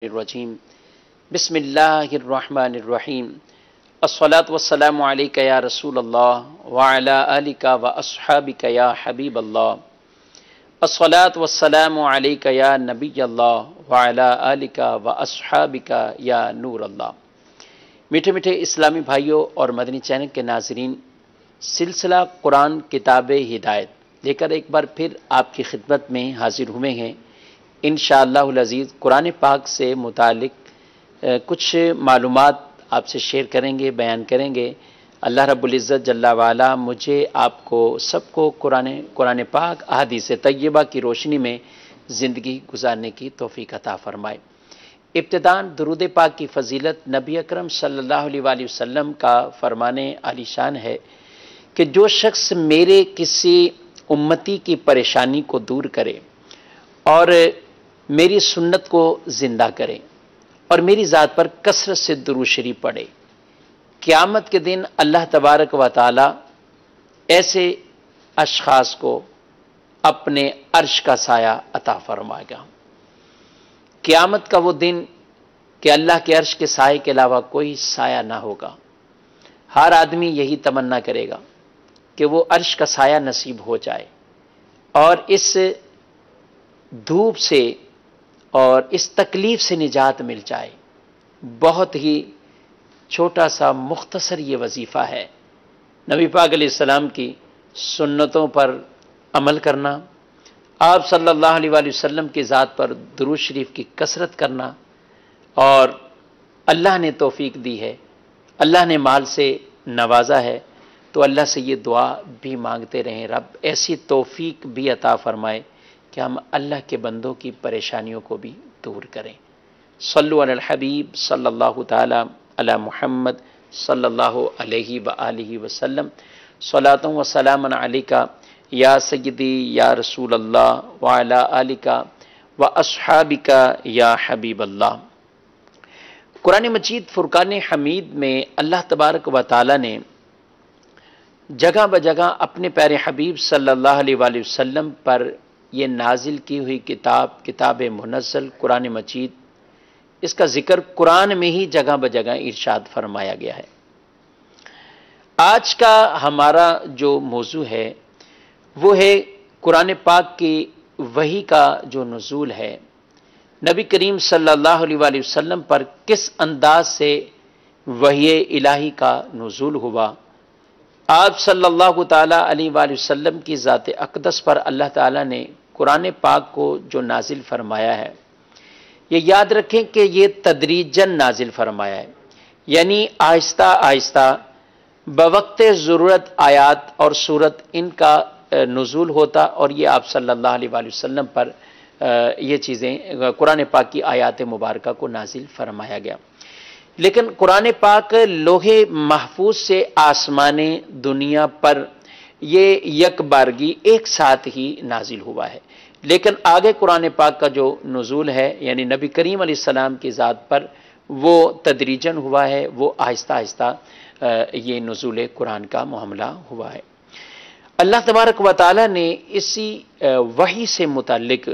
الرجیم بسم اللہ الرحمن الرحیم الصلاۃ والسلام علیک یا رسول اللہ وعلی آلک واصحابک یا حبیب اللہ الصلاۃ والسلام علیک یا نبی اللہ وعلی آلک واصحابک یا نور اللہ۔ میٹھے میٹھے اسلامی بھائیوں اور مدنی چینل کے ناظرین، سلسلہ قرآن کتاب ہدایت لے کر ایک بار پھر آپ کی خدمت میں حاضر ہوئے ہیں۔ انشاءاللہ العزیز قرآن پاک سے متعلق کچھ معلومات آپ سے شیئر کریں گے، بیان کریں گے۔ اللہ رب العزت جل وعلا مجھے آپ کو سب کو قرآن پاک احادیث طیبہ کی روشنی میں زندگی گزارنے کی توفیق عطا فرمائے۔ ابتداً درود پاک کی فضیلت نبی اکرم صلی اللہ علیہ وآلہ وسلم کا فرمان عالی شان ہے کہ جو شخص میرے کسی امتی کی پریشانی کو دور کرے اور میری سنت کو زندہ کرے اور میری ذات پر کثرت سے درود شریف پڑھے، قیامت کے دن اللہ تبارک و تعالی ایسے اشخاص کو اپنے عرش کا سایہ عطا فرمائے گا۔ قیامت کا وہ دن کہ اللہ کے عرش کے سائے کے علاوہ کوئی سایہ نہ ہوگا۔ ہر آدمی یہی تمنا کرے گا کہ وہ عرش کا سایہ نصیب ہو جائے اور اس دھوپ سے اور اس تکلیف سے نجات مل جائے۔ بہت ہی چھوٹا سا مختصر یہ وظیفہ ہے، نبی پاک علیہ السلام کی سنتوں پر عمل کرنا، آپ صلی اللہ علیہ وآلہ وسلم کی ذات پر درود شریف کی کثرت کرنا، اور اللہ نے توفیق دی ہے، اللہ نے مال سے نوازا ہے تو اللہ سے یہ دعا بھی مانگتے رہیں، رب ایسی توفیق بھی عطا فرمائے کہ ہم اللہ کے بندوں کی پریشانیوں کو بھی دور کریں۔ صلو علی الحبیب صلی اللہ تعالی علی محمد صلی اللہ علیہ وآلہ وسلم، صلاۃ و سلام علیک یا سیدی یا رسول اللہ وعلی آلک واصحابک یا حبیب اللہ۔ قرآن مجید فرقان حمید میں اللہ تبارک و تعالی نے جگہ بجگہ اپنے پیارے حبیب صلی اللہ علیہ وآلہ وسلم پر یہ نازل کی ہوئی کتاب منزل قرآن مجید، اس کا ذکر قرآن میں ہی جگہ بجگہ ارشاد فرمایا گیا ہے۔ آج کا ہمارا جو موضوع ہے وہ ہے قرآن پاک کی وحی کا جو نزول ہے، نبی کریم صلی اللہ علیہ وآلہ وسلم پر کس انداز سے وحی الہی کا نزول ہوا۔ آپ صلی اللہ تعالی علیہ وآلہ وسلم کی ذات اقدس پر اللہ تعالیٰ نے قرآن پاک کو جو نازل فرمایا ہے، یہ یاد رکھیں کہ یہ تدریجاً نازل فرمایا ہے، یعنی آہستہ آہستہ بوقت ضرورت آیات اور صورت ان کا نزول ہوتا، اور یہ آپ صلی اللہ علیہ وآلہ وسلم پر یہ چیزیں قرآن پاک کی آیات مبارکہ کو نازل فرمایا گیا۔ لیکن قرآن پاک لوح محفوظ سے آسمان دنیا پر یہ یک بارگی ایک ساتھ ہی نازل ہوا ہے، لیکن آگے قرآن پاک کا جو نزول ہے یعنی نبی کریم علیہ السلام کی ذات پر وہ تدریجاً ہوا ہے، وہ آہستہ آہستہ یہ نزول قرآن کا معاملہ ہوا ہے۔ اللہ تبارک و تعالی نے اسی وحی سے متعلق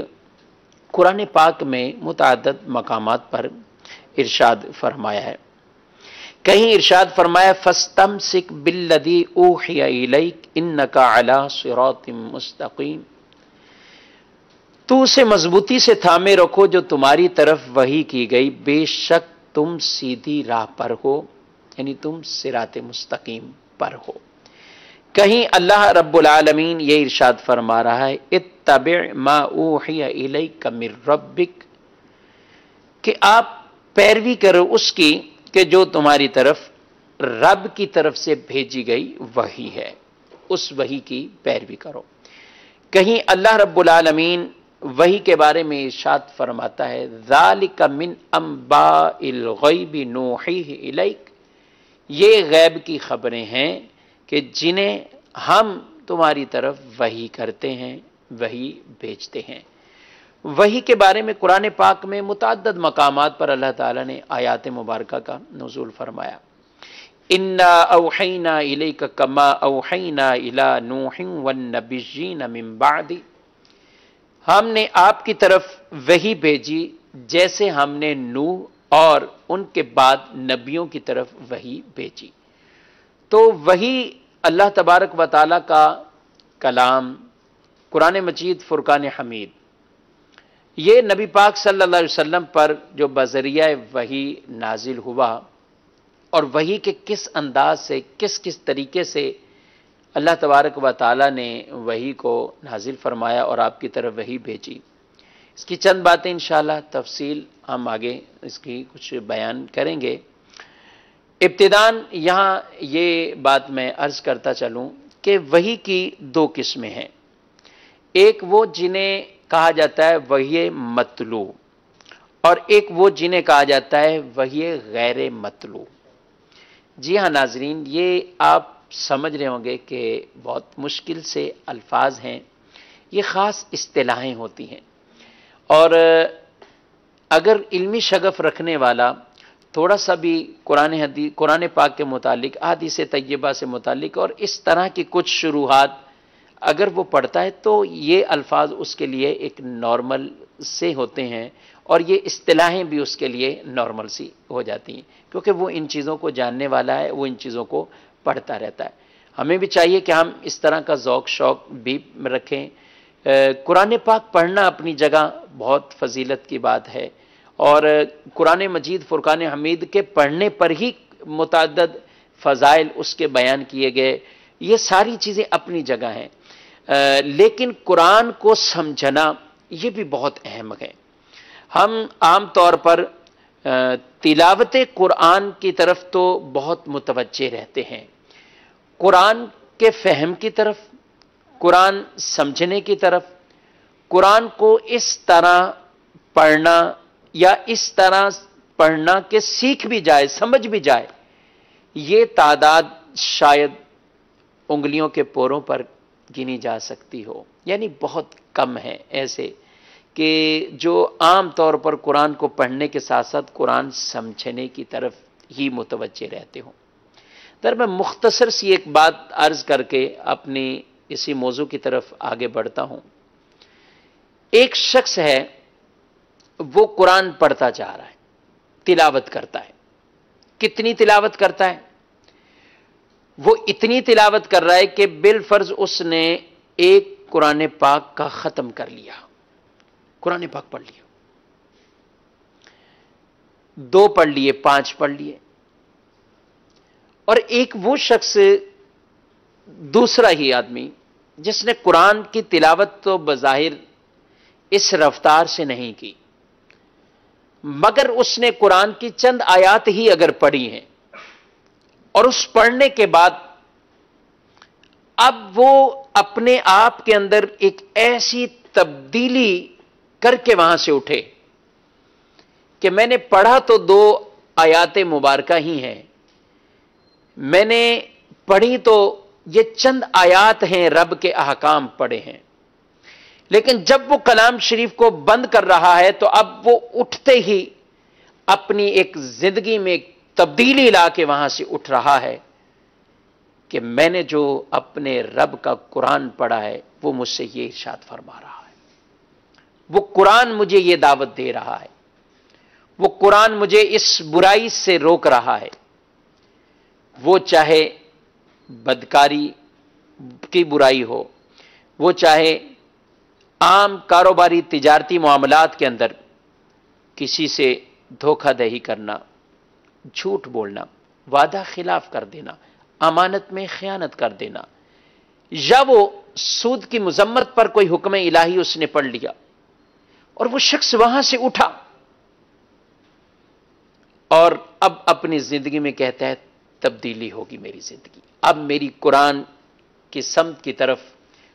قرآن پاک میں متعدد مقامات پر ارشاد فرمایا ہے۔ کہیں ارشاد فرمایا فَاسْتَمْسِكْ بِالَّذِي أُوحِيَ إِلَيْكَ إِنَّكَ عَلَىٰ صِرَاطٍ مُسْتَقِيمٍ، تو اسے مضبوطی سے تھامے رکھو جو تمہاری طرف وحی کی گئی، بے شک تم سیدھی راہ پر ہو، یعنی تم صراط مستقیم پر ہو۔ کہیں اللہ رب العالمین یہ ارشاد فرما رہا ہے اتبع ما اوحی الیک من ربک، کہ آپ پیروی کرو اس کی کہ جو تمہاری طرف رب کی طرف سے بھیجی گئی وحی ہے، اس وحی کی پیروی کرو۔ کہیں اللہ رب العالمین وحی کے بارے میں ارشاد فرماتا ہے ذالک من انباء الغیب نوحیہ الیک، یہ غیب کی خبریں ہیں کہ جنہیں ہم تمہاری طرف وحی کرتے ہیں، وحی بھیجتے ہیں۔ وحی کے بارے میں قرآن پاک میں متعدد مقامات پر اللہ تعالیٰ نے آیات مبارکہ کا نزول فرمایا۔ اِنَّا أَوْحَيْنَا إِلَيْكَ كَمَا أَوْحَيْنَا إِلَىٰ نُوحٍ وَالنَّبِيِّينَ مِن بَعْدِ، ہم نے آپ کی طرف وحی بھیجی جیسے ہم نے نوح اور ان کے بعد نبیوں کی طرف وحی بھیجی۔ تو وہی اللہ تبارک و تعالیٰ کا کلام قرآن مجید فرقان حمید، یہ نبی پاک صلی اللہ علیہ وسلم پر جو بذریعہ وحی نازل ہوا، اور وحی کے کس انداز سے، کس طریقے سے اللہ تبارک و تعالیٰ نے وحی کو نازل فرمایا اور آپ کی طرف وحی بھیجی، اس کی چند باتیں انشاءاللہ تفصیل ہم آگے اس کی کچھ بیان کریں گے۔ ابتداً یہاں یہ بات میں عرض کرتا چلوں کہ وحی کی دو قسمیں ہیں، ایک وہ جنہیں کہا جاتا ہے وحی مطلوع، اور ایک وہ جنہیں کہا جاتا ہے وحی غیر مطلوع۔ جی ہاں ناظرین، یہ آپ سمجھ رہے ہوں گے کہ بہت مشکل سے الفاظ ہیں، یہ خاص اصطلاحیں ہوتی ہیں، اور اگر علمی شغف رکھنے والا تھوڑا سا بھی قرآن پاک کے متعلق، احادیث طیبہ سے متعلق اور اس طرح کی کچھ شروحات اگر وہ پڑھتا ہے تو یہ الفاظ اس کے لیے ایک نارمل سے ہوتے ہیں، اور یہ اصطلاحیں بھی اس کے لیے نارمل سی ہو جاتی ہیں، کیونکہ وہ ان چیزوں کو جاننے والا ہے، وہ ان چیزوں کو پڑھتا رہتا ہے۔ ہمیں بھی چاہیے کہ ہم اس طرح کا ذوق شوق بھی رکھیں۔ قرآن پاک پڑھنا اپنی جگہ بہت فضیلت کی بات ہے، اور قرآن مجید فرقان حمید کے پڑھنے پر ہی متعدد فضائل اس کے بیان کیے گئے، یہ ساری چیزیں اپنی جگہ ہیں، لیکن قرآن کو سمجھنا یہ بھی بہت اہم ہے۔ ہم عام طور پر تلاوت قرآن کی طرف تو بہت متوجہ رہتے ہیں، قرآن کے فہم کی طرف، قرآن سمجھنے کی طرف، قرآن کو اس طرح پڑھنا یا اس طرح پڑھنا کہ سیکھ بھی جائے، سمجھ بھی جائے، یہ تعداد شاید انگلیوں کے پوروں پر گنی جا سکتی ہو، یعنی بہت کم ہے ایسے کہ جو عام طور پر قرآن کو پڑھنے کے ساتھ ساتھ قرآن سمجھنے کی طرف ہی متوجہ رہتے ہوں۔ میں مختصر سی ایک بات عرض کر کے اپنی اسی موضوع کی طرف آگے بڑھتا ہوں۔ ایک شخص ہے، وہ قرآن پڑھتا جا رہا ہے، تلاوت کرتا ہے۔ کتنی تلاوت کرتا ہے؟ وہ اتنی تلاوت کر رہا ہے کہ بالفرض اس نے ایک قرآن پاک کا ختم کر لیا، قرآن پاک پڑھ لیا، 2 پڑھ لیے، 5 پڑھ لیے، اور ایک وہ شخص دوسرا ہی آدمی جس نے قرآن کی تلاوت تو بظاہر اس رفتار سے نہیں کی، مگر اس نے قرآن کی چند آیات ہی اگر پڑھی ہیں، اور اس پڑھنے کے بعد اب وہ اپنے آپ کے اندر ایک ایسی تبدیلی کر کے وہاں سے اٹھے کہ میں نے پڑھا تو 2 آیات مبارکہ ہی ہیں، میں نے پڑھی تو یہ چند آیات ہیں، رب کے احکام پڑھے ہیں، لیکن جب وہ کلام شریف کو بند کر رہا ہے تو اب وہ اٹھتے ہی اپنی ایک زندگی میں ایک تبدیلی لا کے وہاں سے اٹھ رہا ہے کہ میں نے جو اپنے رب کا قرآن پڑھا ہے وہ مجھ سے یہ ارشاد فرما رہا ہے، وہ قرآن مجھے یہ دعوت دے رہا ہے، وہ قرآن مجھے اس برائی سے روک رہا ہے، وہ چاہے بدکاری کی برائی ہو، وہ چاہے عام کاروباری تجارتی معاملات کے اندر کسی سے دھوکہ دہی کرنا، جھوٹ بولنا، وعدہ خلاف کر دینا، امانت میں خیانت کر دینا، یا وہ سود کی مذمت پر کوئی حکم الہی اس نے پڑھ لیا، اور وہ شخص وہاں سے اٹھا اور اب اپنی زندگی میں کہتا ہے تبدیلی ہوگی میری زندگی، اب میری قرآن کی سمت کی طرف،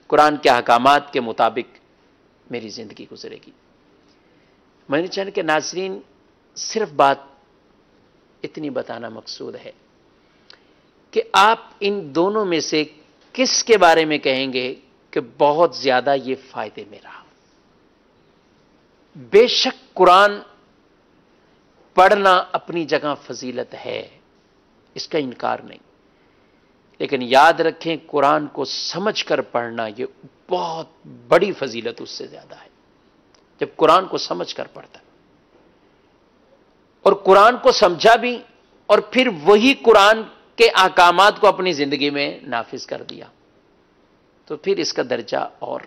قرآن کے احکامات کے مطابق میری زندگی گزرے گی۔ میں نے چاہا کہ ناظرین صرف بات اتنی بتانا مقصود ہے کہ آپ ان دونوں میں سے کس کے بارے میں کہیں گے کہ بہت زیادہ یہ فائدے میں رہا؟ بے شک قرآن پڑھنا اپنی جگہ فضیلت ہے، اس کا انکار نہیں، لیکن یاد رکھیں قرآن کو سمجھ کر پڑھنا یہ بہت بڑی فضیلت اس سے زیادہ ہے، جب قرآن کو سمجھ کر پڑھتا ہے۔ اور قرآن کو سمجھا بھی، اور پھر وہی قرآن کے احکامات کو اپنی زندگی میں نافذ کر دیا، تو پھر اس کا درجہ اور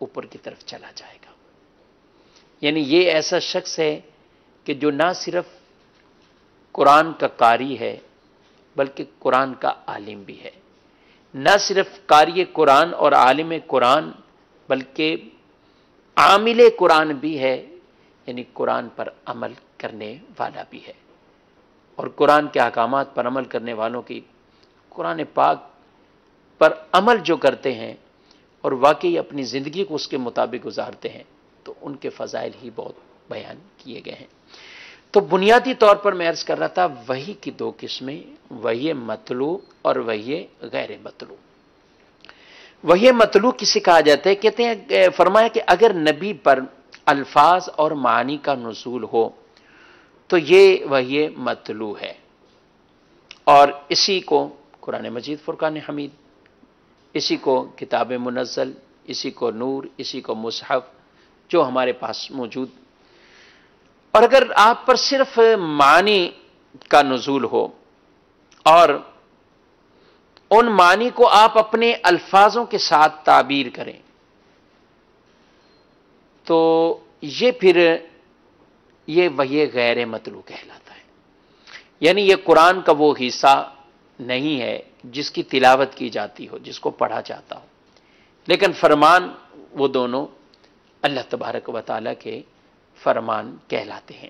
اوپر کی طرف چلا جائے گا۔ یعنی یہ ایسا شخص ہے کہ جو نہ صرف قرآن کا قاری ہے بلکہ قرآن کا عالم بھی ہے، نہ صرف قاری قرآن اور عالم قرآن بلکہ عامل قرآن بھی ہے، یعنی قرآن پر عمل کرنے والا بھی ہے۔ اور قرآن کے احکامات پر عمل کرنے والوں کی، قرآن پاک پر عمل جو کرتے ہیں اور واقعی اپنی زندگی کو اس کے مطابق گزارتے ہیں، تو ان کے فضائل ہی بہت بیان کیے گئے ہیں۔ تو بنیادی طور پر میں عرض کر رہا تھا، وحی کی دو قسمیں، وحی مطلوع اور وحی غیر مطلوع۔ وحی مطلوع کسے کہا جاتا ہے؟ کہتے ہیں، فرمایا کہ اگر نبی پر الفاظ اور معانی کا نزول ہو تو یہ وحی مطلوع ہے، اور اسی کو قرآن مجید فرقان حمید، اسی کو کتاب منزل، اسی کو نور، اسی کو مصحف جو ہمارے پاس موجود۔ اور اگر آپ پر صرف معنی کا نزول ہو اور ان معنی کو آپ اپنے الفاظوں کے ساتھ تعبیر کریں، تو یہ پھر یہ وحی غیر مطلوع کہلاتا ہے۔ یعنی یہ قرآن کا وہ حصہ نہیں ہے جس کی تلاوت کی جاتی ہو، جس کو پڑھا جاتا ہو، لیکن فرمان وہ دونوں اللہ تبارک و تعالیٰ کے فرمان کہلاتے ہیں۔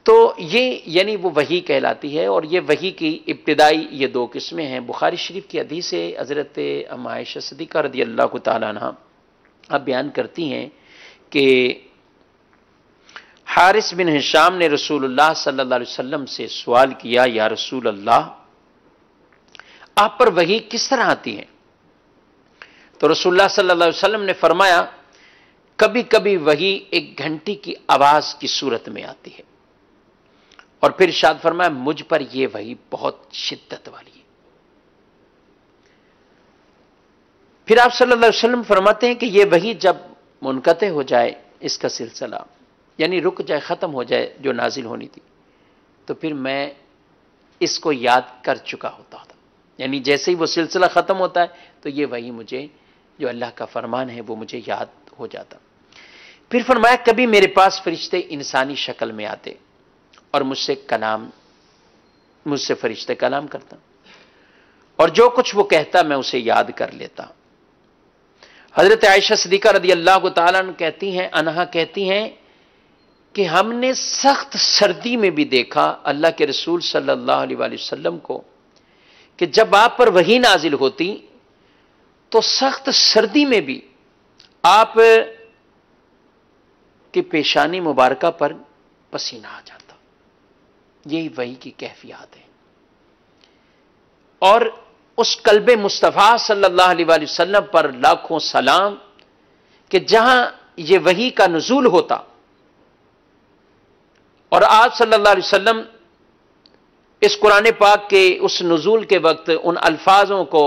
تو یہ یعنی وہ وحی کہلاتی ہے، اور یہ وحی کی ابتدائی یہ دو قسمیں ہیں۔ بخاری شریف کی حدیث ہے، حضرت ام عائشہ صدیقہ رضی اللہ تعالیٰ عنہ اب بیان کرتی ہیں کہ حارث بن ہشام نے رسول اللہ صلی اللہ علیہ وسلم سے سوال کیا، یا رسول اللہ، آپ پر وحی کس طرح آتی ہے؟ تو رسول اللہ صلی اللہ علیہ وسلم نے فرمایا، کبھی کبھی وحی ایک گھنٹی کی آواز کی صورت میں آتی ہے، اور پھر ارشاد فرمایا، مجھ پر یہ وحی بہت شدت والی ہے۔ پھر آپ صلی اللہ علیہ وسلم فرماتے ہیں کہ یہ وحی جب منقطع ہو جائے، اس کا سلسلہ یعنی رک جائے، ختم ہو جائے جو نازل ہونی تھی، تو پھر میں اس کو یاد کر چکا ہوتا تھا۔ یعنی جیسے ہی وہ سلسلہ ختم ہوتا ہے تو یہ وحی مجھے، جو اللہ کا فرمان ہے، وہ مجھے یاد ہو جاتا۔ پھر فرمایا، کبھی میرے پاس فرشتے انسانی شکل میں آتے اور مجھ سے فرشتے کلام کرتا، اور جو کچھ وہ کہتا میں اسے یاد کر لیتا۔ حضرت عائشہ صدیقہ رضی اللہ تعالیٰ عنہا کہتی ہیں کہ ہم نے سخت سردی میں بھی دیکھا اللہ کے رسول صلی اللہ علیہ وآلہ وسلم کو کہ جب آپ پر وحی نازل ہوتی تو سخت سردی میں بھی آپ کی پیشانی مبارکہ پر پسینہ آ جاتا۔ یہی وحی کی کیفیات ہے۔ اور اس قلب مصطفیٰ صلی اللہ علیہ وآلہ وسلم پر لاکھوں سلام کہ جہاں یہ وحی کا نزول ہوتا اور آپ صلی اللہ علیہ وسلم اس قرآن پاک کے اس نزول کے وقت ان الفاظوں کو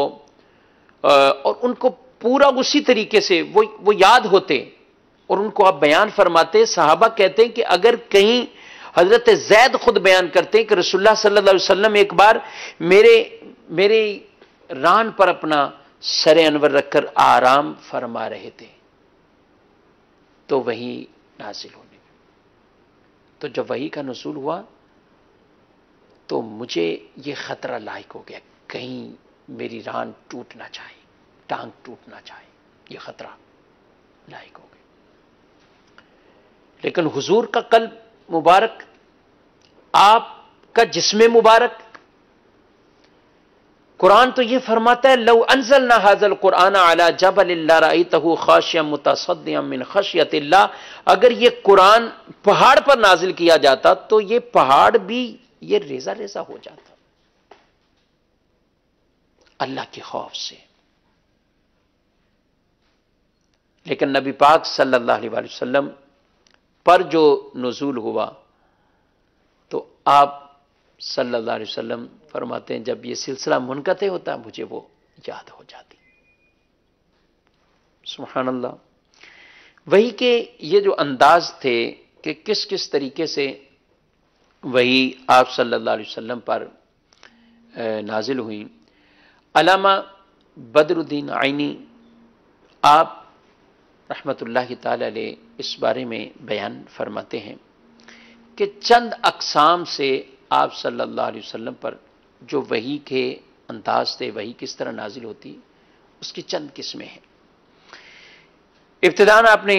اور ان کو پورا اسی طریقے سے وہ یاد ہوتے اور ان کو آپ بیان فرماتے۔ صحابہ کہتے ہیں کہ اگر کہیں حضرت زید خود بیان کرتے ہیں کہ رسول اللہ صلی اللہ علیہ وسلم ایک بار میرے ران پر اپنا سر انور رکھ کر آرام فرما رہے تھے تو وحی نازل ہونے، تو جب وحی کا نزول ہوا تو مجھے یہ خطرہ لاحق ہو گیا، کہیں میری ران ٹوٹ نہ جائے، ٹانگ ٹوٹ نہ جائے، یہ خطرہ لاحق ہو گیا۔ لیکن حضور کا قلب مبارک، آپ کا جسم مبارک، قرآن تو یہ فرماتا ہے، لو انزلنا هذا القرآن على جبل لرأيته خاشعا متصدعا من خشیۃ اللہ، اگر یہ قرآن پہاڑ پر نازل کیا جاتا تو یہ پہاڑ بھی یہ ریزہ ریزہ ہو جاتا اللہ کے خوف سے۔ لیکن نبی پاک صلی اللہ علیہ وآلہ وسلم پر جو نزول ہوا تو آپ صلی اللہ علیہ وسلم فرماتے ہیں جب یہ سلسلہ منقطع ہوتا مجھے وہ یاد ہو جاتی۔ سبحان اللہ۔ وہی کہ یہ جو انداز تھے کہ کس کس طریقے سے وہی آپ صلی اللہ علیہ وسلم پر نازل ہوئی۔ علامہ بدر الدین عینی آپ رحمت اللہ تعالی علیہ اس بارے میں بیان فرماتے ہیں کہ چند اقسام سے آپ صلی اللہ علیہ وسلم پر جو وحی کے انداز تھے، وحی کس طرح نازل ہوتی، اس کی چند قسمیں ہیں۔ ابتداً آپ نے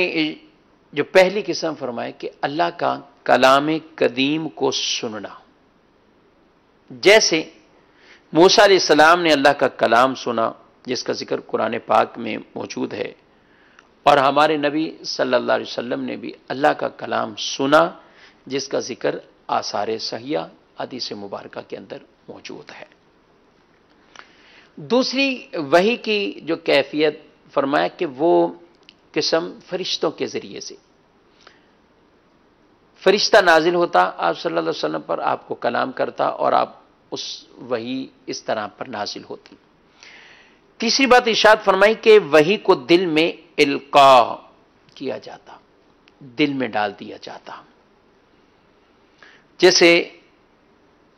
جو پہلی قسم فرمائے کہ اللہ کا کلام قدیم کو سننا، جیسے موسیٰ علیہ السلام نے اللہ کا کلام سنا جس کا ذکر قرآن پاک میں موجود ہے، اور ہمارے نبی صلی اللہ علیہ وسلم نے بھی اللہ کا کلام سنا جس کا ذکر آثار صحیحہ حدیث مبارکہ کے اندر موجود ہے۔ دوسری وحی کی جو کیفیت فرمایا کہ وہ قسم فرشتوں کے ذریعے سے، فرشتہ نازل ہوتا آپ صلی اللہ علیہ وسلم پر، آپ کو کلام کرتا اور آپ اس وحی اس طرح پر نازل ہوتی۔ تیسری بات ارشاد فرمائی کہ وحی کو دل میں القاء کیا جاتا، دل میں ڈال دیا جاتا، جیسے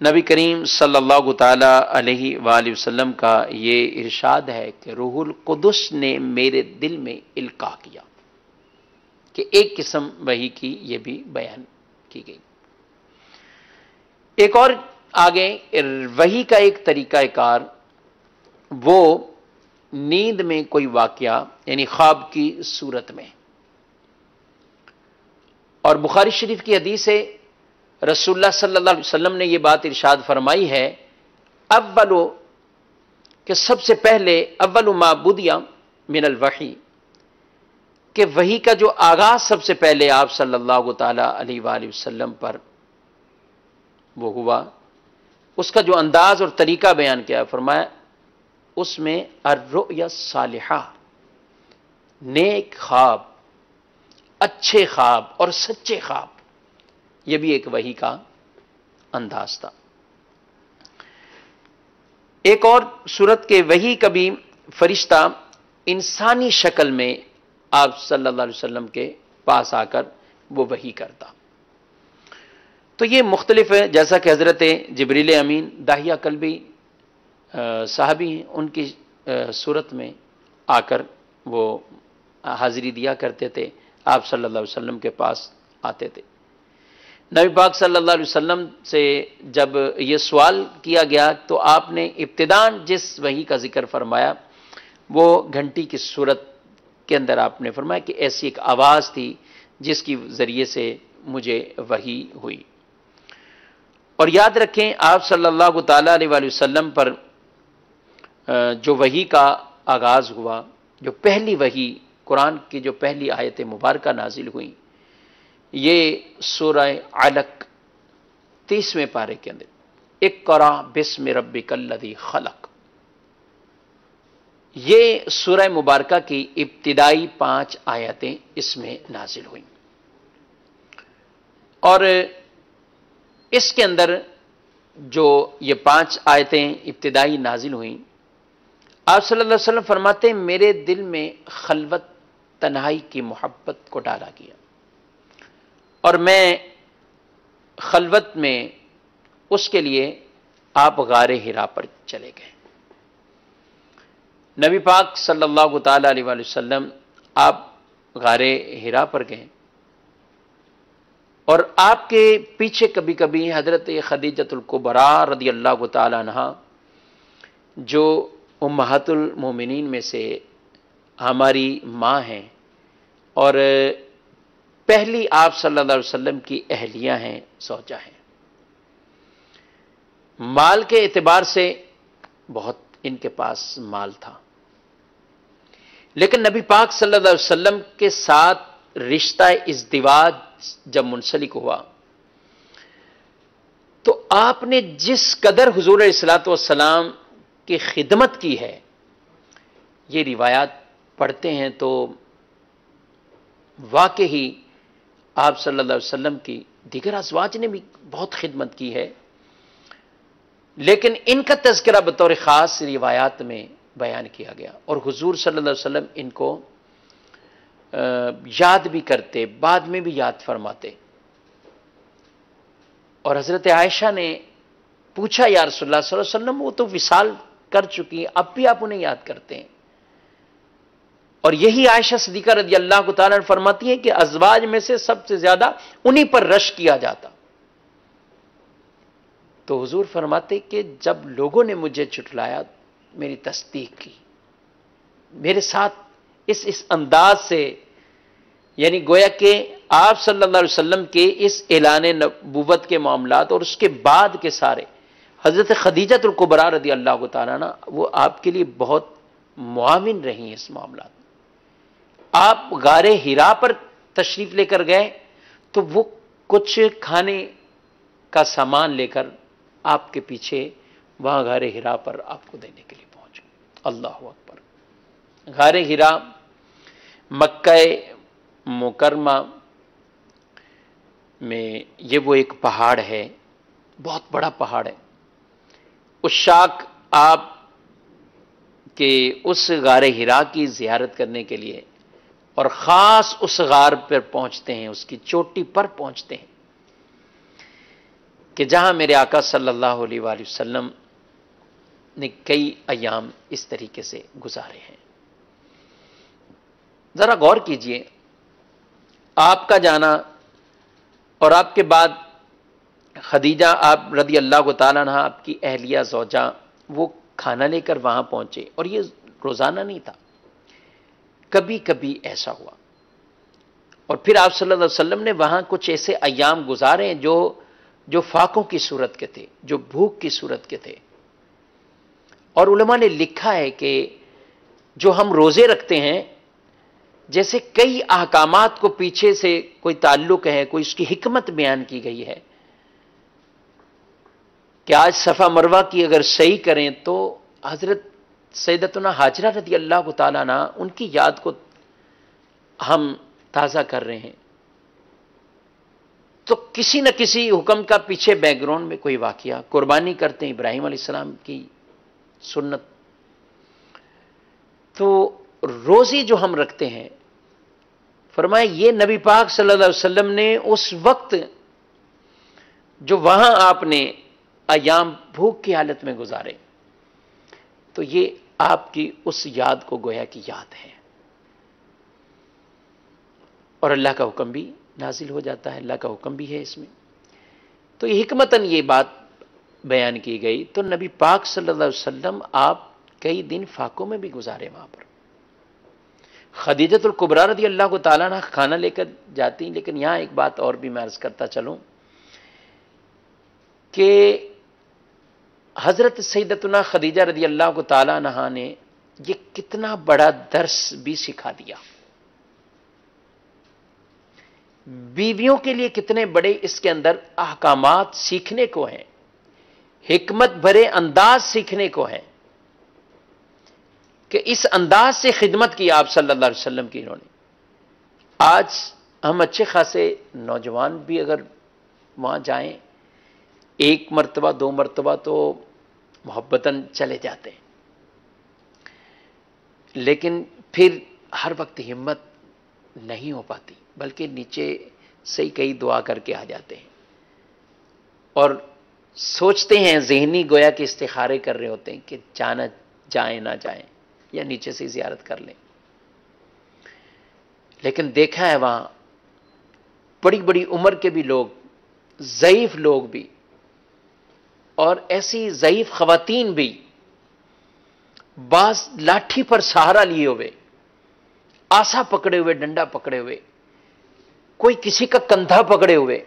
نبی کریم صلی اللہ تعالی علیہ وآلہ وسلم کا یہ ارشاد ہے کہ روح القدس نے میرے دل میں القاء کیا، کہ ایک قسم وحی کی یہ بھی بیان کی گئی۔ ایک اور آگے وحی کا ایک طریقہ کار، وہ نیند میں کوئی واقعہ یعنی خواب کی صورت میں، اور بخاری شریف کی حدیث ہے رسول اللہ صلی اللہ علیہ وسلم نے یہ بات ارشاد فرمائی ہے، اولو کہ سب سے پہلے اول ما بدیا من الوحی، کہ وحی کا جو آغاز سب سے پہلے آپ صلی اللہ تعالی علیہ وآلہ وسلم پر وہ ہوا، اس کا جو انداز اور طریقہ بیان کیا، فرمایا اس میں الرؤیا الصالحہ، نیک خواب، اچھے خواب اور سچے خواب، یہ بھی ایک وحی کا انداز تھا۔ ایک اور صورت کے وحی کبھی فرشتہ انسانی شکل میں آپ صلی اللہ علیہ وسلم کے پاس آ کر وہ وحی کرتا۔ تو یہ مختلف ہے، جیسا کہ حضرت جبریل امین داہیہ قلبی صحابی ہیں، ان کی صورت میں آ کر وہ حاضری دیا کرتے تھے، آپ صلی اللہ علیہ وسلم کے پاس آتے تھے۔ نبی پاک صلی اللہ علیہ وسلم سے جب یہ سوال کیا گیا تو آپ نے ابتداً جس وحی کا ذکر فرمایا وہ گھنٹی کی صورت کے اندر آپ نے فرمایا کہ ایسی ایک آواز تھی جس کی ذریعے سے مجھے وحی ہوئی۔ اور یاد رکھیں آپ صلی اللہ تعالی علیہ وآلہ وسلم پر جو وحی کا آغاز ہوا، جو پہلی وحی قرآن کی جو پہلی آیت مبارکہ نازل ہوئی، یہ سورہ علق 30ویں پارے کے اندر، اقرأ بسم ربک الذی خلق، یہ سورہ مبارکہ کی ابتدائی 5 آیتیں اس میں نازل ہوئیں، اور اس کے اندر جو یہ 5 آیتیں ابتدائی نازل ہوئیں، آپ صلی اللہ علیہ وسلم فرماتے ہیں میرے دل میں خلوت تنہائی کی محبت کو ڈالا گیا، اور میں خلوت میں اس کے لیے آپ غار حرا پر چلے گئے۔ نبی پاک صلی اللہ تعالی علیہ وآلہ وسلم آپ غار حرا پر گئے، اور آپ کے پیچھے کبھی کبھی حضرت خدیجۃ الکبریٰ رضی اللہ تعالی عنہا، جو امہات المومنین میں سے ہماری ماں ہیں اور پہلی آپ صلی اللہ علیہ وسلم کی اہلیہ ہیں، زوجہ ہیں، مال کے اعتبار سے بہت ان کے پاس مال تھا، لیکن نبی پاک صلی اللہ علیہ وسلم کے ساتھ رشتہ ازدواج جب منسلک ہوا تو آپ نے جس قدر حضور علیہ الصلوۃ والسلام کی خدمت کی ہے، یہ روایات پڑھتے ہیں تو واقعی آپ صلی اللہ علیہ وسلم کی دیگر ازواج نے بھی بہت خدمت کی ہے، لیکن ان کا تذکرہ بطور خاص روایات میں بیان کیا گیا، اور حضور صلی اللہ علیہ وسلم ان کو یاد بھی کرتے، بعد میں بھی یاد فرماتے۔ اور حضرت عائشہ نے پوچھا یا رسول اللہ صلی اللہ علیہ وسلم وہ تو وصال کر چکی ہیں، اب بھی آپ انہیں یاد کرتے ہیں؟ اور یہی عائشہ صدیقہ رضی اللہ تعالیٰ عنہ فرماتی ہیں کہ ازواج میں سے سب سے زیادہ انہی پر رش کیا جاتا۔ تو حضور فرماتے کہ جب لوگوں نے مجھے جھٹلایا میری تصدیق کی، میرے ساتھ اس انداز سے، یعنی گویا کہ آپ صلی اللہ علیہ وسلم کے اس اعلان نبوت کے معاملات اور اس کے بعد کے سارے، حضرت خدیجہ الکبریٰ رضی اللہ تعالیٰ عنہ وہ آپ کے لیے بہت معاون رہی ہیں اس معاملات۔ آپ غار حرا پر تشریف لے کر گئے تو وہ کچھ کھانے کا سامان لے کر آپ کے پیچھے وہاں غار حرا پر آپ کو دینے کے لیے پہنچ گئے۔ اللہ اکبر۔ غار حرا مکہ مکرمہ میں یہ وہ ایک پہاڑ ہے، بہت بڑا پہاڑ ہے۔ عشاق آپ کے اس غار حرا کی زیارت کرنے کے لیے اور خاص اس غار پر پہنچتے ہیں، اس کی چوٹی پر پہنچتے ہیں کہ جہاں میرے آقا صلی اللہ علیہ وآلہ وسلم نے کئی ایام اس طریقے سے گزارے ہیں۔ ذرا غور کیجئے، آپ کا جانا اور آپ کے بعد خدیجہ آپ رضی اللہ تعالیٰ عنہ آپ کی اہلیہ زوجہ وہ کھانا لے کر وہاں پہنچے، اور یہ روزانہ نہیں تھا، کبھی کبھی ایسا ہوا۔ اور پھر آپ صلی اللہ علیہ وسلم نے وہاں کچھ ایسے ایام گزارے جو فاقوں کی صورت کے تھے، جو بھوک کی صورت کے تھے۔ اور علماء نے لکھا ہے کہ جو ہم روزے رکھتے ہیں، جیسے کئی احکامات کو پیچھے سے کوئی تعلق ہے، کوئی اس کی حکمت بیان کی گئی ہے کہ آج صفا مروہ کی اگر صحیح کریں تو حضرت سیدتنا ہاجرہ رضی اللہ تعالیٰ عنہ ان کی یاد کو ہم تازہ کر رہے ہیں، تو کسی نہ کسی حکم کا پیچھے بیک گراؤنڈ میں کوئی واقعہ، قربانی کرتے ہیں ابراہیم علیہ السلام کی سنت۔ تو روزی جو ہم رکھتے ہیں، فرمایا یہ نبی پاک صلی اللہ علیہ وسلم نے اس وقت جو وہاں آپ نے ایام بھوک کی حالت میں گزارے، تو یہ آپ کی اس یاد کو گویا کی یاد ہے، اور اللہ کا حکم بھی نازل ہو جاتا ہے، اللہ کا حکم بھی ہے اس میں۔ تو یہ حکمتاً یہ بات بیان کی گئی۔ تو نبی پاک صلی اللہ علیہ وسلم آپ کئی دن فاقوں میں بھی گزارے وہاں پر۔ خدیجہ الکبریٰ رضی اللہ تعالیٰ عنہ کھانا لے کر جاتی، لیکن یہاں ایک بات اور بھی میں عرض کرتا چلوں کہ حضرت سیدتنا خدیجہ رضی اللہ تعالیٰ عنہ نے یہ کتنا بڑا درس بھی سکھا دیا، بیویوں کے لیے کتنے بڑے اس کے اندر احکامات سیکھنے کو ہیں، حکمت بھرے انداز سیکھنے کو ہے کہ اس انداز سے خدمت کی آپ صلی اللہ علیہ وسلم کی انہوں نے۔ آج ہم اچھے خاصے نوجوان بھی اگر وہاں جائیں، ایک مرتبہ دو مرتبہ تو محبتاً چلے جاتے ہیں، لیکن پھر ہر وقت ہمت نہیں ہو پاتی، بلکہ نیچے سے ہی کئی دعا کر کے آ جاتے ہیں اور سوچتے ہیں، ذہنی گویا کہ استخارے کر رہے ہوتے ہیں کہ جانا جائیں نہ جائیں یا نیچے سے زیارت کر لیں۔ لیکن دیکھا ہے وہاں بڑی بڑی عمر کے بھی لوگ، ضعیف لوگ بھی، اور ایسی ضعیف خواتین بھی، بعض لاٹھی پر سہارا لیے ہوئے، آسا پکڑے ہوئے، ڈنڈا پکڑے ہوئے، کوئی کسی کا کندھا پکڑے ہوئے،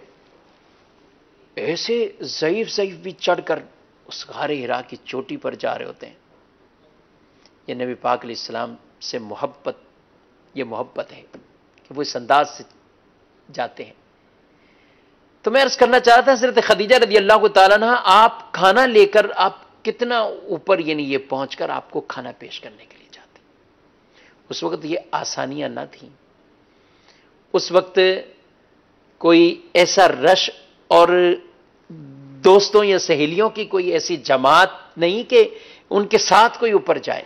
ایسے ضعیف بھی چڑھ کر اس غار حرا کی چوٹی پر جا رہے ہوتے ہیں۔ یہ نبی پاک علیہ السلام سے محبت، یہ محبت ہے کہ وہ اس انداز سے جاتے ہیں۔ تو میں عرض کرنا چاہتا تھا، حضرت خدیجہ رضی اللہ تعالیٰ عنہ آپ کھانا لے کر آپ کتنا اوپر، یعنی یہ پہنچ کر آپ کو کھانا پیش کرنے کے لیے جاتے۔ اس وقت یہ آسانیاں نہ تھیں، اس وقت کوئی ایسا رش اور دوستوں یا سہیلیوں کی کوئی ایسی جماعت نہیں کہ ان کے ساتھ کوئی اوپر جائے،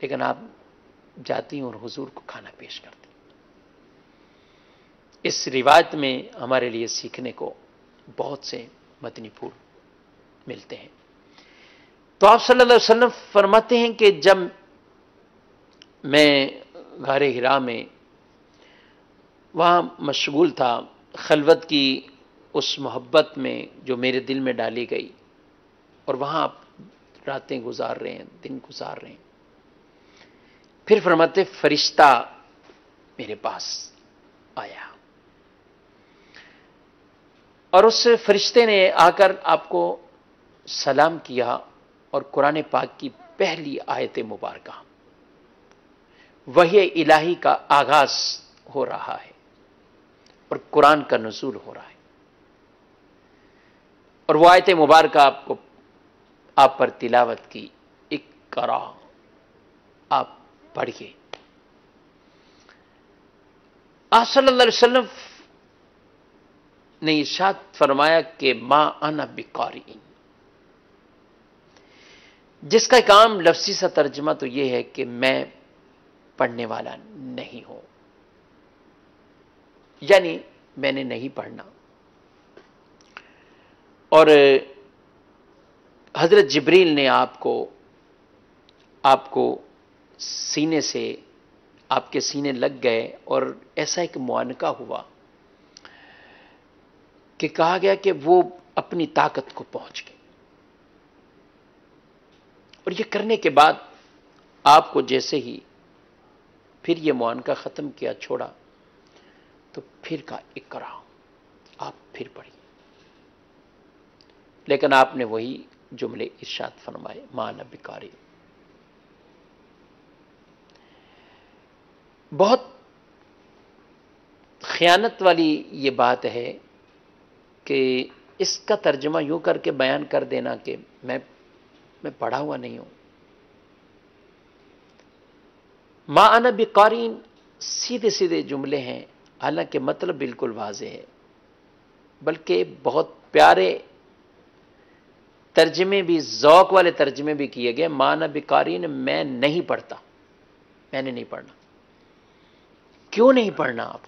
لیکن آپ جاتی اور حضور کو کھانا پیش کرتی۔ اس روایت میں ہمارے لیے سیکھنے کو بہت سے مدنی پھول ملتے ہیں۔ تو آپ صلی اللہ علیہ وسلم فرماتے ہیں کہ جب میں غار حرا میں وہاں مشغول تھا، خلوت کی اس محبت میں جو میرے دل میں ڈالی گئی، اور وہاں آپ راتیں گزار رہے ہیں، دن گزار رہے ہیں، پھر فرماتے فرشتہ میرے پاس آیا، اور اس فرشتے نے آ کر آپ کو سلام کیا، اور قرآن پاک کی پہلی آیت مبارکہ وحی الہی کا آغاز ہو رہا ہے اور قرآن کا نزول ہو رہا ہے، اور وہ آیت مبارکہ آپ پر تلاوت کی، اقرا، آپ پڑھیے۔ آپ صلی اللہ علیہ وسلم نے ارشاد فرمایا کہ ما انا بقاری، جس کا کام لفظی سا ترجمہ تو یہ ہے کہ میں پڑھنے والا نہیں ہوں، یعنی میں نے نہیں پڑھنا۔ اور حضرت جبریل نے آپ کو سینے سے آپ کے سینے لگ گئے، اور ایسا ایک معانقہ ہوا کہ کہا گیا کہ وہ اپنی طاقت کو پہنچ گئے، اور یہ کرنے کے بعد آپ کو جیسے ہی پھر یہ معانقہ ختم کیا، چھوڑا، تو پھر کہا اقرا، آپ پھر پڑھیے، لیکن آپ نے وہی جملے ارشاد فرمائے، ما انا بقاری۔ بہت خیانت والی یہ بات ہے کہ اس کا ترجمہ یوں کر کے بیان کر دینا کہ میں پڑھا ہوا نہیں ہوں۔ ما انا بقاری سیدھے سیدھے جملے ہیں، حالانکہ مطلب بالکل واضح ہے، بلکہ بہت پیارے ترجمے بھی، ذوق والے ترجمے بھی کیے گئے۔ ما انا بقاری، میں نہیں پڑھتا، میں نے نہیں پڑھنا۔ کیوں نہیں پڑھنا آپ؟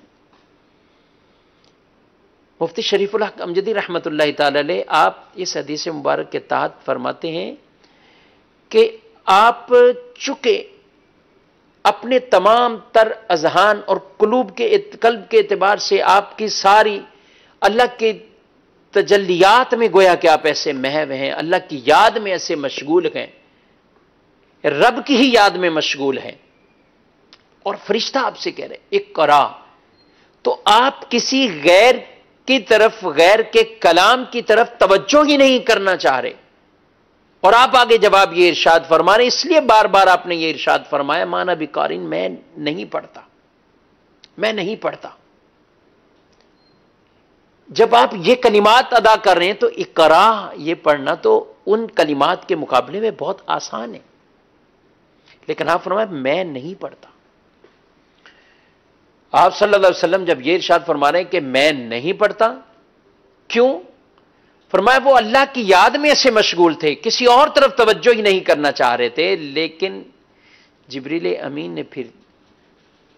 مفتی شریف الحق امجدی رحمۃ اللہ تعالی علیہ آپ اس حدیث مبارک کے تحت فرماتے ہیں کہ آپ چونکہ اپنے تمام تر اذہان اور قلب کے اعتبار سے آپ کی ساری اللہ کے تجلیات میں گویا کہ آپ ایسے محو ہیں، اللہ کی یاد میں ایسے مشغول ہیں، رب کی ہی یاد میں مشغول ہیں، اور فرشتہ آپ سے کہہ رہے اقرا، تو آپ کسی غیر کی طرف، غیر کے کلام کی طرف توجہ ہی نہیں کرنا چاہ رہے، اور آپ آگے جواب یہ ارشاد فرما رہے، اس لیے بار بار آپ نے یہ ارشاد فرمایا ما انا بقارئ، میں نہیں پڑھتا، میں نہیں پڑھتا۔ جب آپ یہ کلمات ادا کر رہے ہیں تو اقرا، یہ پڑھنا تو ان کلمات کے مقابلے میں بہت آسان ہے، لیکن آپ فرمایا میں نہیں پڑھتا۔ آپ صلی اللہ علیہ وسلم جب یہ ارشاد فرما رہے ہیں کہ میں نہیں پڑھتا، کیوں؟ فرمایا وہ اللہ کی یاد میں ایسے مشغول تھے، کسی اور طرف توجہ ہی نہیں کرنا چاہ رہے تھے، لیکن جبریل امین نے پھر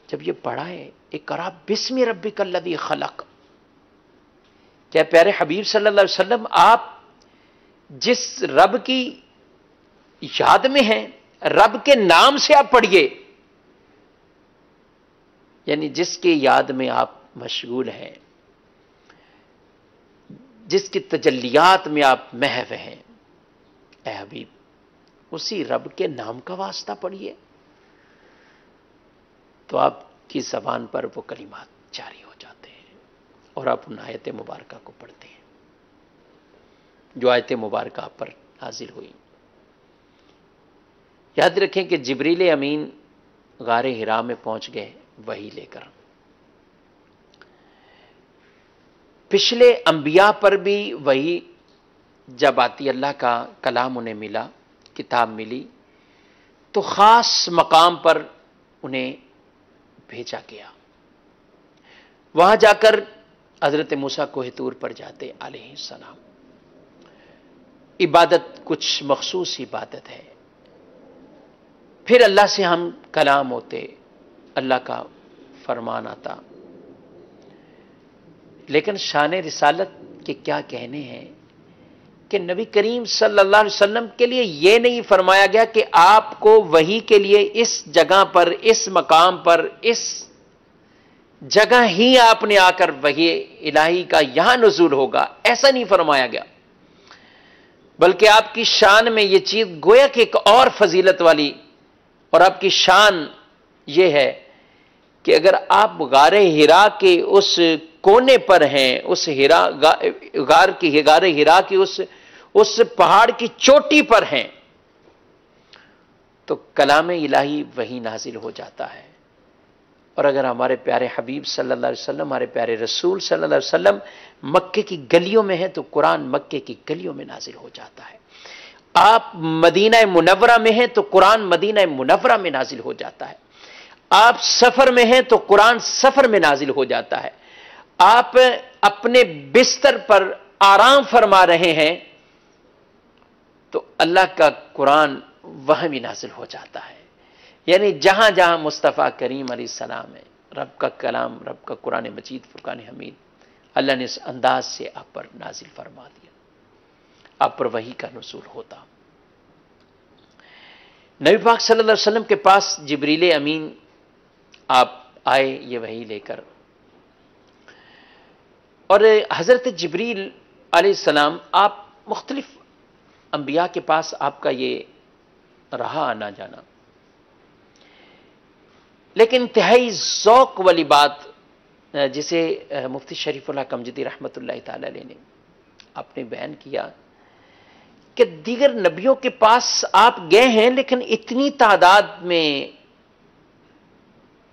جب یہ پڑھا ہے اقرا بسم ربک الذی خلق، کیا پیارے حبیب صلی اللہ علیہ وسلم آپ جس رب کی یاد میں ہیں، رب کے نام سے آپ پڑھیے، یعنی جس کی یاد میں آپ مشغول ہیں، جس کی تجلیات میں آپ محو ہیں، اے حبیب اسی رب کے نام کا واسطہ پڑھیے، تو آپ کی زبان پر وہ کلمات جاری ہو جاتے ہیں، اور آپ ان آیت مبارکہ کو پڑھتے ہیں جو آیت مبارکہ آپ پر نازل ہوئی۔ یاد رکھیں کہ جبریل امین غار حرا میں پہنچ گئے وحی لے کر۔ پچھلے انبیاء پر بھی وحی جب آتی، اللہ کا کلام انہیں ملا، کتاب ملی، تو خاص مقام پر انہیں بھیجا گیا، وہاں جا کر حضرت موسیٰ کوہ طور پر جاتے علیہ السلام، عبادت کچھ مخصوص عبادت ہے، پھر اللہ سے ہم کلام ہوتے، اللہ کا فرمان آتا، لیکن شان رسالت کے کیا کہنے ہیں کہ نبی کریم صلی اللہ علیہ وسلم کے لیے یہ نہیں فرمایا گیا کہ آپ کو وحی کے لیے اس جگہ پر، اس مقام پر، اس جگہ ہی آپ نے آ کر وحی الہی کا یہاں نزول ہوگا، ایسا نہیں فرمایا گیا، بلکہ آپ کی شان میں یہ چیز گویا کہ ایک اور فضیلت والی، اور آپ کی شان یہ ہے کہ اگر آپ غار ہرا کے اس کونے پر ہیں، اس غار ہرا کی اس پہاڑ کی چوٹی پر ہیں، تو کلام الہی وہی نازل ہو جاتا ہے۔ اور اگر ہمارے پیارے حبیب صلی اللہ علیہ وسلم، ہمارے پیارے رسول صلی اللہ علیہ وسلم مکے کی گلیوں میں ہیں تو قرآن مکے کی گلیوں میں نازل ہو جاتا ہے۔ آپ مدینہ منورہ میں ہیں تو قرآن مدینہ منورہ میں نازل ہو جاتا ہے۔ آپ سفر میں ہیں تو قرآن سفر میں نازل ہو جاتا ہے۔ آپ اپنے بستر پر آرام فرما رہے ہیں تو اللہ کا قرآن وہاں بھی نازل ہو جاتا ہے۔ یعنی جہاں جہاں مصطفیٰ کریم علیہ السلام ہے، رب کا کلام، رب کا قرآن مجید، فرقان حمید، اللہ نے اس انداز سے آپ پر نازل فرما دیا، آپ پر وحی کا نزول ہوتا۔ نبی پاک صلی اللہ علیہ وسلم کے پاس جبریل امین آپ آئے یہ وحی لے کر، اور حضرت جبریل علیہ السلام، آپ مختلف انبیاء کے پاس آپ کا یہ رہا آنا جانا، لیکن انتہائی ذوق والی بات جسے مفتی شریف اللہ کمجدی رحمۃ اللہ تعالی علیہ نے آپ نے بیان کیا کہ دیگر نبیوں کے پاس آپ گئے ہیں، لیکن اتنی تعداد میں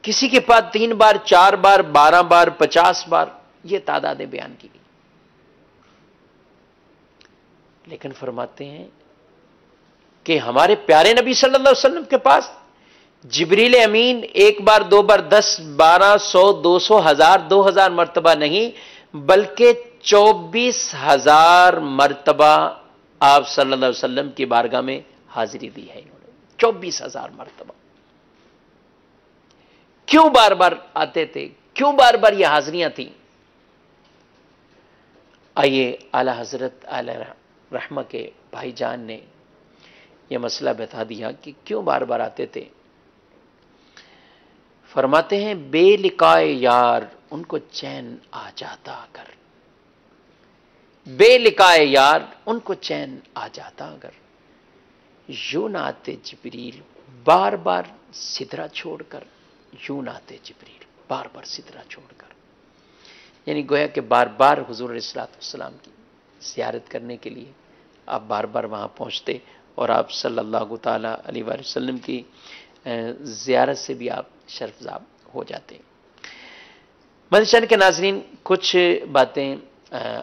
کسی کے پاس 3 بار، 4 بار، 12 بار، 50 بار یہ تعدادیں بیان کی گئی، لیکن فرماتے ہیں کہ ہمارے پیارے نبی صلی اللہ علیہ وسلم کے پاس جبریل امین 1 بار، 2 بار، 10، 12، 100، 200، 1000، 2000 مرتبہ نہیں، بلکہ 24,000 مرتبہ آپ صلی اللہ علیہ وسلم کی بارگاہ میں حاضری دی ہے انہوں نے، 24,000 مرتبہ۔ کیوں بار بار آتے تھے؟ کیوں بار بار یہ حاضریاں تھیں؟ آئیے اعلی حضرت اعلی رحمہ کے بھائی جان نے یہ مسئلہ بتا دیا کہ کیوں بار بار آتے تھے۔ فرماتے ہیں بے لقائے یار ان کو چین آ جاتا اگر، بے لقائے یار ان کو چین آ جاتا اگر، یوں نہ آتے جبریل بار بار سدرا چھوڑ کر، یوں نہ آتے جبریل بار بار سدرا چھوڑ کر، یعنی گویا کہ بار بار حضور علیہ الصلوۃ والسلام کی زیارت کرنے کے لیے آپ بار بار وہاں پہنچتے، اور آپ صلی اللہ تعالیٰ علیہ وآلہ وسلم کی زیارت سے بھی آپ شرفزاب ہو جاتے ہیں۔ مدنی کے ناظرین، کچھ باتیں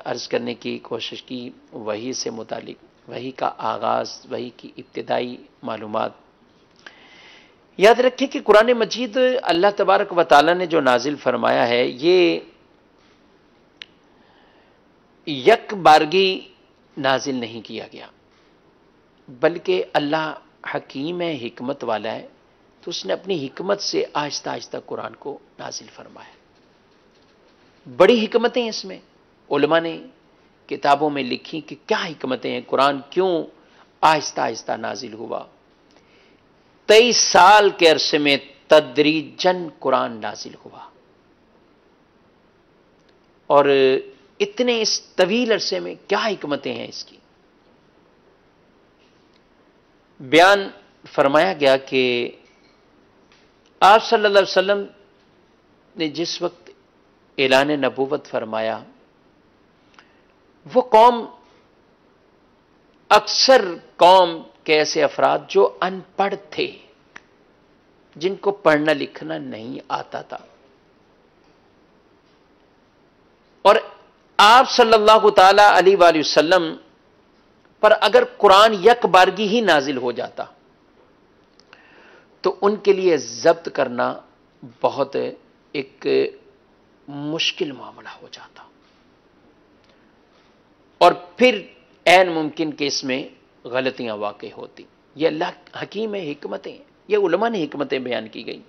عرض کرنے کی کوشش کی وحی سے متعلق، وحی کا آغاز، وحی کی ابتدائی معلومات۔ یاد رکھیں کہ قرآن مجید اللہ تبارک و تعالیٰ نے جو نازل فرمایا ہے یہ یک بارگی نازل نہیں کیا گیا، بلکہ اللہ حکیم ہے، حکمت والا ہے، تو اس نے اپنی حکمت سے آہستہ آہستہ قرآن کو نازل فرمایا۔ بڑی حکمتیں اس میں علماء نے کتابوں میں لکھی کہ کیا حکمتیں ہیں، قرآن کیوں آہستہ آہستہ نازل ہوا۔ 23 سال کے عرصے میں تدریجاً قرآن نازل ہوا، اور اتنے اس طویل عرصے میں کیا حکمتیں ہیں اس کی۔ بیان فرمایا گیا کہ آپ صلی اللہ علیہ وسلم نے جس وقت اعلان نبوت فرمایا، وہ قوم، اکثر قوم کے ایسے افراد جو ان پڑھ تھے، جن کو پڑھنا لکھنا نہیں آتا تھا، اور آپ صلی اللہ تعالی علیہ وآلہ وسلم پر اگر قرآن یک بارگی ہی نازل ہو جاتا تو ان کے لیے ضبط کرنا بہت ایک مشکل معاملہ ہو جاتا، اور پھر عین ممکن کہ اس میں غلطیاں واقع ہوتی۔ یہ اللہ حکیم ہے، حکمتیں، یہ علماء نے حکمتیں بیان کی گئی۔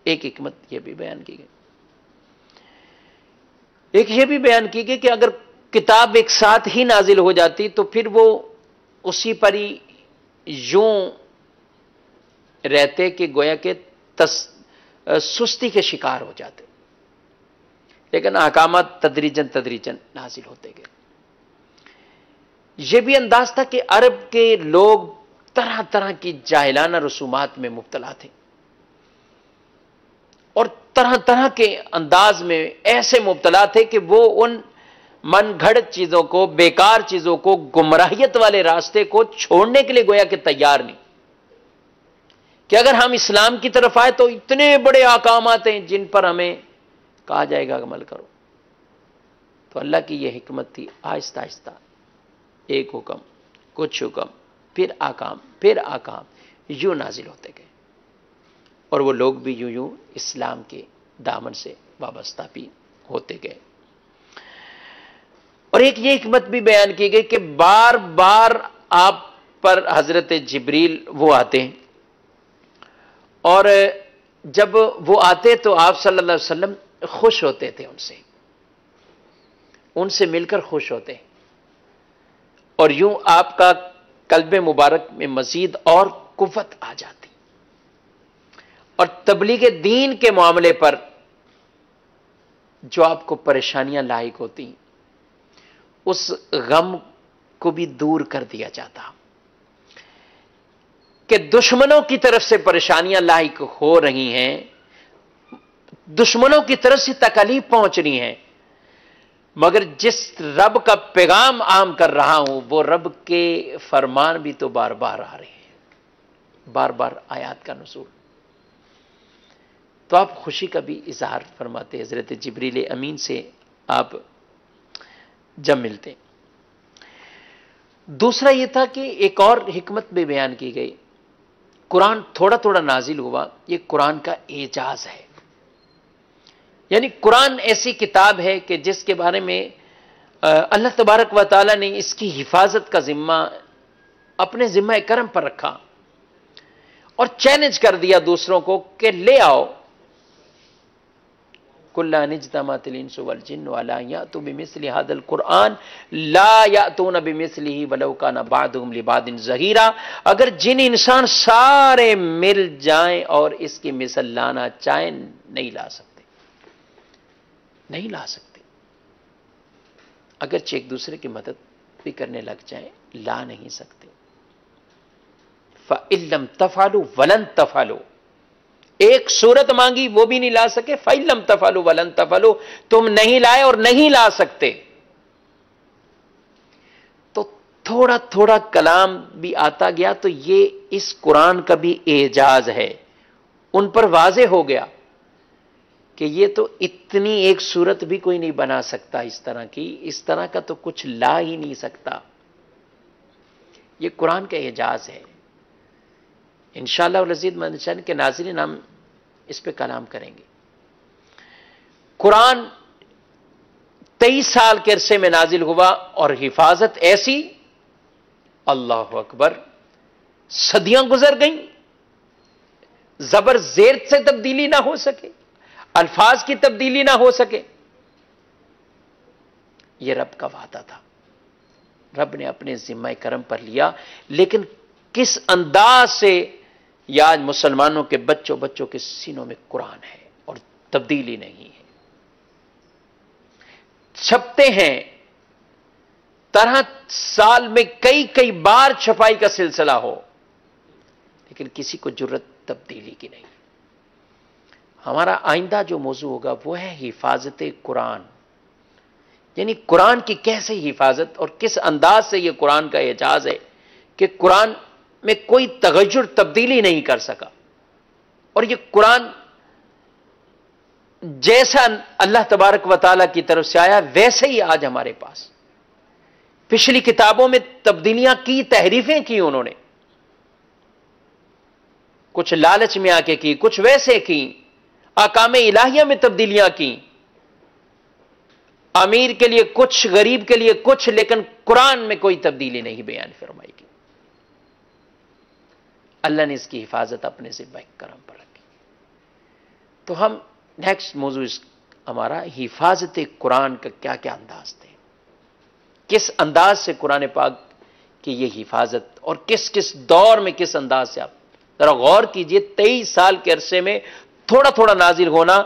ایک حکمت یہ بھی بیان کی گئی ایک یہ بھی بیان کی گئی کہ اگر کتاب ایک ساتھ ہی نازل ہو جاتی تو پھر وہ اسی پر ہی یوں رہتے کہ گویا کہ سستی کے شکار ہو جاتے، لیکن احکامات تدریجن تدریجن نازل ہوتے گئے۔ یہ بھی انداز تھا کہ عرب کے لوگ طرح طرح کی جاہلانہ رسومات میں مبتلا تھے، اور طرح طرح کے انداز میں ایسے مبتلا تھے کہ وہ ان من گھڑت چیزوں کو، بیکار چیزوں کو، گمراہیت والے راستے کو چھوڑنے کے لیے گویا کہ تیار نہیں، کہ اگر ہم اسلام کی طرف آئے تو اتنے بڑے احکامات ہیں جن پر ہمیں کہا جائے گا عمل کرو۔ تو اللہ کی یہ حکمت تھی، آہستہ آہستہ ایک حکم، کچھ حکم، پھر احکام یوں نازل ہوتے گئے، اور وہ لوگ بھی یوں یوں اسلام کے دامن سے وابستہ بھی ہوتے گئے۔ اور ایک یہ حکمت بھی بیان کی گئی کہ بار بار آپ پر حضرت جبریل وہ آتے ہیں، اور جب وہ آتے تو آپ صلی اللہ علیہ وسلم خوش ہوتے تھے، ان سے مل کر خوش ہوتے، اور یوں آپ کا قلب مبارک میں مزید اور قوت آ جاتی، اور تبلیغ دین کے معاملے پر جو آپ کو پریشانیاں لاحق ہوتی اس غم کو بھی دور کر دیا جاتا، کہ دشمنوں کی طرف سے پریشانیاں لاحق ہو رہی ہیں، دشمنوں کی طرف سے تکالیف پہنچ رہی ہیں، مگر جس رب کا پیغام عام کر رہا ہوں وہ رب کے فرمان بھی تو بار بار آ رہے ہیں، بار بار آیات کا نزول، تو آپ خوشی کا بھی اظہار فرماتے حضرت جبریل امین سے آپ جب ملتے۔ دوسرا یہ تھا کہ ایک اور حکمت بھی بیان کی گئی، قرآن تھوڑا تھوڑا نازل ہوا، یہ قرآن کا اعجاز ہے، یعنی قرآن ایسی کتاب ہے کہ جس کے بارے میں اللہ تبارک و تعالی نے اس کی حفاظت کا ذمہ اپنے ذمہ کرم پر رکھا، اور چیلنج کر دیا دوسروں کو کہ لے آؤ، کل اجتمعت الانس والجن علی ان یاتوا بمثل هذا القرآن لا یاتون بمثله ولو کان بعضهم لبعض ظہیرا، اگر جن انسان سارے مل جائیں اور اس کی مثل لانا چاہیں نہیں لا سکتے، اگرچہ ایک دوسرے کی مدد بھی کرنے لگ جائیں لا نہیں سکتے۔ فَإِن لَّمْ تَفْعَلُوا وَلَن تَفْعَلُوا، ایک صورت مانگی وہ بھی نہیں لا سکے، فَإِن لَّمْ تَفْعَلُوا وَلَن تَفْعَلُوا، تم نہیں لائے اور نہیں لا سکتے، تو تھوڑا تھوڑا کلام بھی آتا گیا، تو یہ اس قرآن کا بھی اعجاز ہے، ان پر واضح ہو گیا کہ یہ تو اتنی ایک صورت بھی کوئی نہیں بنا سکتا، اس طرح کی، اس طرح کا تو کچھ لا ہی نہیں سکتا، یہ قرآن کا اعجاز ہے۔ انشاءاللہ العزیز منشان کے ناظرین ہم اس پہ کلام کریں گے۔ قرآن 23 سال کے عرصے میں نازل ہوا، اور حفاظت ایسی، اللہ اکبر، صدیاں گزر گئیں، زبر زیر سے تبدیلی نہ ہو سکے، الفاظ کی تبدیلی نہ ہو سکے، یہ رب کا وعدہ تھا، رب نے اپنے ذمہ کرم پر لیا، لیکن کس انداز سے یہ آج مسلمانوں کے بچوں کے سینوں میں قرآن ہے اور تبدیلی نہیں ہے، چھپتے ہیں، طرح سال میں کئی بار چھپائی کا سلسلہ ہو، لیکن کسی کو جرت تبدیلی کی نہیں۔ ہمارا آئندہ جو موضوع ہوگا وہ ہے حفاظت قرآن، یعنی قرآن کی کیسے حفاظت اور کس انداز سے یہ قرآن کا اعجاز ہے کہ قرآن میں کوئی تغیر تبدیلی نہیں کر سکا، اور یہ قرآن جیسا اللہ تبارک و تعالیٰ کی طرف سے آیا ویسے ہی آج ہمارے پاس۔ پچھلی کتابوں میں تبدیلیاں کی، تحریفیں کی انہوں نے، کچھ لالچ میں آ کے کی، کچھ ویسے کی، احکام الہیہ میں تبدیلیاں کی، امیر کے لیے کچھ، غریب کے لیے کچھ، لیکن قرآن میں کوئی تبدیلی نہیں بیان فرمائی گی۔ اللہ نے اس کی حفاظت اپنے ذمہ کرم پر رکھی۔ تو ہم نیکسٹ موضوع ہمارا حفاظت قرآن کا کیا کیا انداز تھے، کس انداز سے قرآن پاک کی یہ حفاظت، اور کس کس دور میں کس انداز سے، آپ ذرا غور کیجئے 23 سال کے عرصے میں تھوڑا تھوڑا نازل ہونا.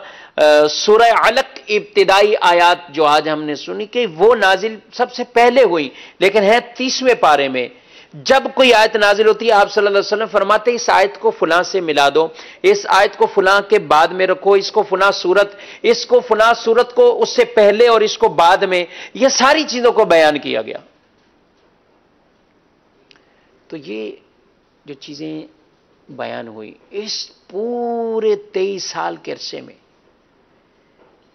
سورہ علق ابتدائی آیات جو آج ہم نے سنی کہ وہ نازل سب سے پہلے ہوئی، لیکن ہے 30ویں پارے میں. جب کوئی آیت نازل ہوتی ہے آپ صلی اللہ علیہ وسلم فرماتے اس آیت کو فلاں سے ملا دو، اس آیت کو فلاں کے بعد میں رکھو، اس کو فلاں سورت، اس کو فلاں سورت کو اس سے پہلے اور اس کو بعد میں، یہ ساری چیزوں کو بیان کیا گیا. تو یہ جو چیزیں بیان ہوئی اس پورے 23 سال کے عرصے میں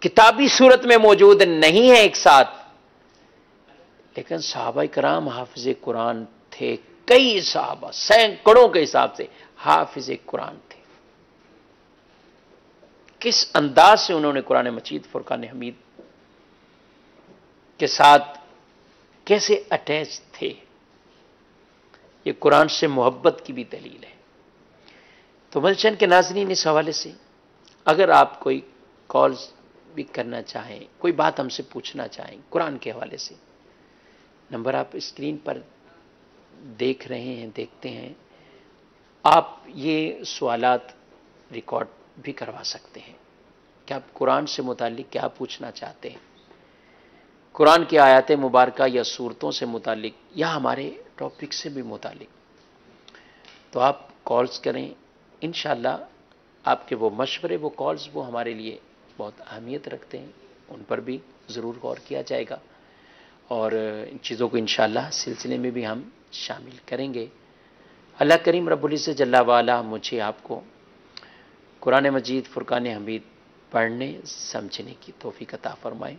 کتابی صورت میں موجود نہیں ہے ایک ساتھ، لیکن صحابہ کرام حافظ قرآن تھے. کئی صحابہ سینکڑوں کے حساب سے حافظ قرآن تھے. کس انداز سے انہوں نے قرآن مجید فرقان حمید کے ساتھ کیسے اٹیچ تھے، یہ قرآن سے محبت کی بھی دلیل ہے. تو ملچن کے ناظرین، اس حوالے سے اگر آپ کوئی کالز بھی کرنا چاہیں، کوئی بات ہم سے پوچھنا چاہیں قرآن کے حوالے سے، نمبر آپ اسکرین پر دیکھ رہے ہیں، دیکھتے ہیں. آپ یہ سوالات ریکارڈ بھی کروا سکتے ہیں کہ آپ قرآن سے متعلق کیا پوچھنا چاہتے ہیں، قرآن کی آیات مبارکہ یا صورتوں سے متعلق یا ہمارے ٹاپک سے بھی متعلق. تو آپ کالز کریں، انشاءاللہ آپ کے وہ مشورے، وہ کالز وہ ہمارے لیے بہت اہمیت رکھتے ہیں، ان پر بھی ضرور غور کیا جائے گا، اور ان چیزوں کو انشاءاللہ سلسلے میں بھی ہم شامل کریں گے. اللہ کریم رب العزت جل وعلا مجھے آپ کو قرآن مجید فرقان حمید پڑھنے سمجھنے کی توفیق عطا فرمائے،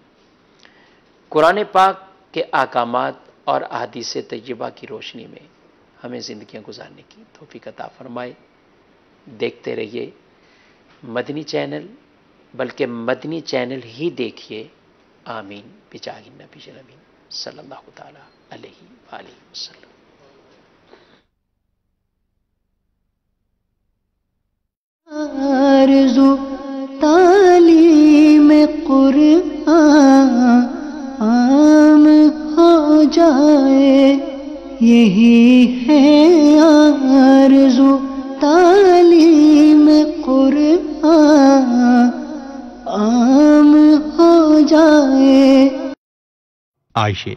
قرآن پاک کے احکامات اور احادیث طیبہ کی روشنی میں ہمیں زندگیاں گزارنے کی توفیق عطا فرمائے. دیکھتے رہیے مدنی چینل، بلکہ مدنی چینل ہی دیکھیے. آمین بجاہ النبی الامین صلی اللہ تعالی علیہ وآلہ وسلم. آرزو تعلیم قرآن عام ہو جائے، یہی ہے آرزو تعلیم قرآن عام ہو جائے. عائشہ